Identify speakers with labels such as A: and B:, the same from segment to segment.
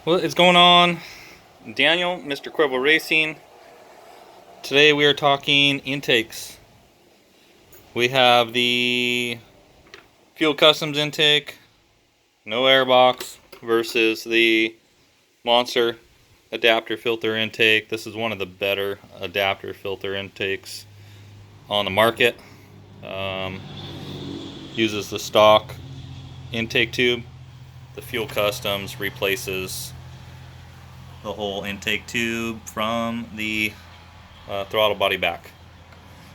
A: What is going on? Daniel, Mr. Cuervo Racing. Today we are talking intakes. We have the Fuel Customs intake, no airbox, versus the Monster adapter filter intake. This is one of the better adapter filter intakes on the market. Uses the stock intake tube. The Fuel Customs replaces the whole intake tube from the throttle body back.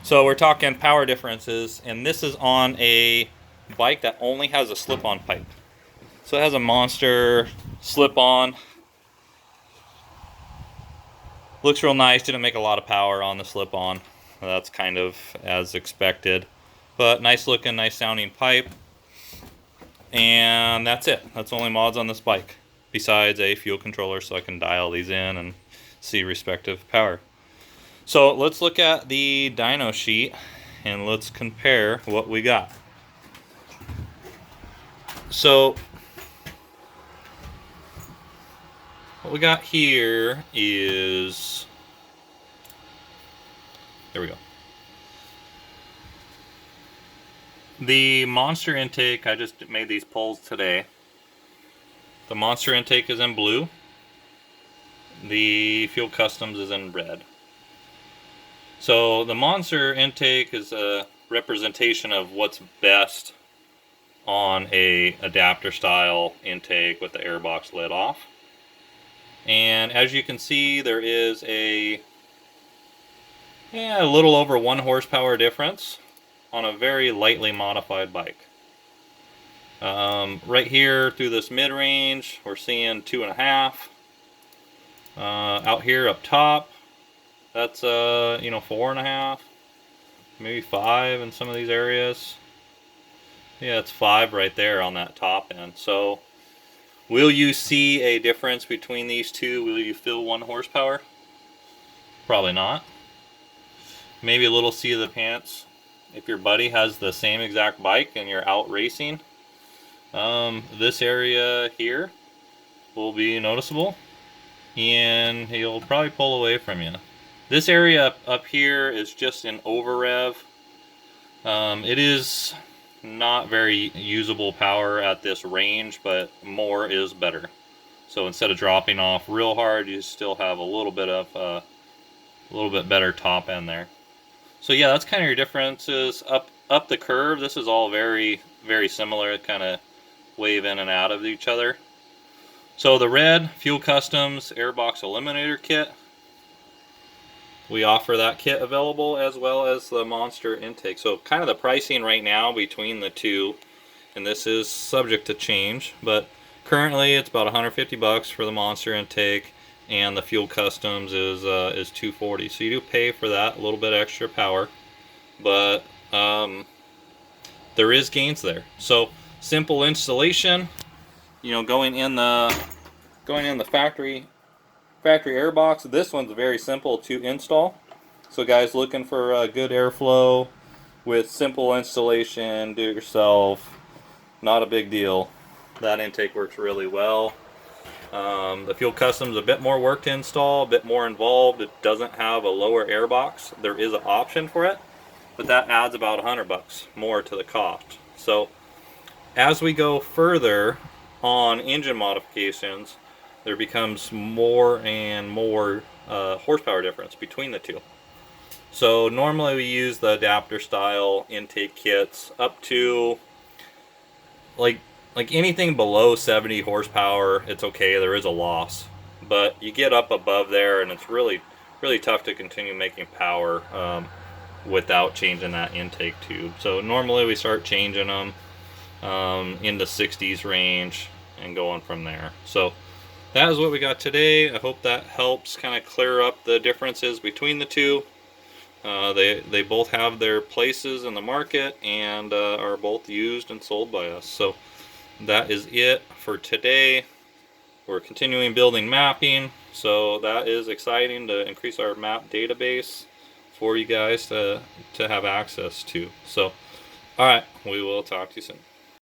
A: So we're talking power differences, and this is on a bike that only has a slip-on pipe. So it has a Monster slip-on. Looks real nice, didn't make a lot of power on the slip-on. That's kind of as expected. But nice looking, nice sounding pipe. And that's it. That's the only mods on this bike, besides a fuel controller so I can dial these in and see respective power. So let's look at the dyno sheet and let's compare what we got. So what we got here is, there we go. The Monster intake, I just made these pulls today. The Monster intake is in blue. The Fuel Customs is in red. So the Monster intake is a representation of what's best on a adapter style intake with the airbox lid off. And as you can see, there is a little over 1 horsepower difference on a very lightly modified bike. Right here through this mid-range, we're seeing 2.5. Out here up top, that's 4.5, maybe 5 in some of these areas. Yeah, it's 5 right there on that top end. So will you see a difference between these two? Will you feel 1 horsepower? Probably not. Maybe a little seat of the pants if your buddy has the same exact bike and you're out racing. This area here will be noticeable, and he'll probably pull away from you. This area up here is just an over rev. It is not very usable power at this range, but more is better. So instead of dropping off real hard, you still have a little bit of a little bit better top end there. So yeah, that's kind of your differences up the curve. This is all very, very similar, kind of wave in and out of each other. So the red Fuel Customs Airbox Eliminator Kit, we offer that kit available, as well as the Monster intake. So kind of the pricing right now between the two, and this is subject to change, but currently it's about 150 bucks for the Monster intake, and the Fuel Customs is $240. So you do pay for that, a little bit extra power, but there is gains there. So simple installation, going in the factory airbox. This one's very simple to install. So guys looking for good airflow with simple installation, do it yourself, not a big deal. That intake works really well. The Fuel Customs a bit more work to install, a bit more involved. It doesn't have a lower airbox. There is an option for it, but that adds about 100 bucks more to the cost. So as we go further on engine modifications, there becomes more and more horsepower difference between the two. So normally we use the adapter style intake kits up to like anything below 70 horsepower, it's okay, there is a loss. But you get up above there and it's really, really tough to continue making power without changing that intake tube. So normally we start changing them in the 60s range and going from there. So that is what we got today. I hope that helps kind of clear up the differences between the two. They both have their places in the market and are both used and sold by us. So that is it for today. We're continuing building mapping, so that is exciting to increase our map database for you guys to have access to. So, all right, we will talk to you soon.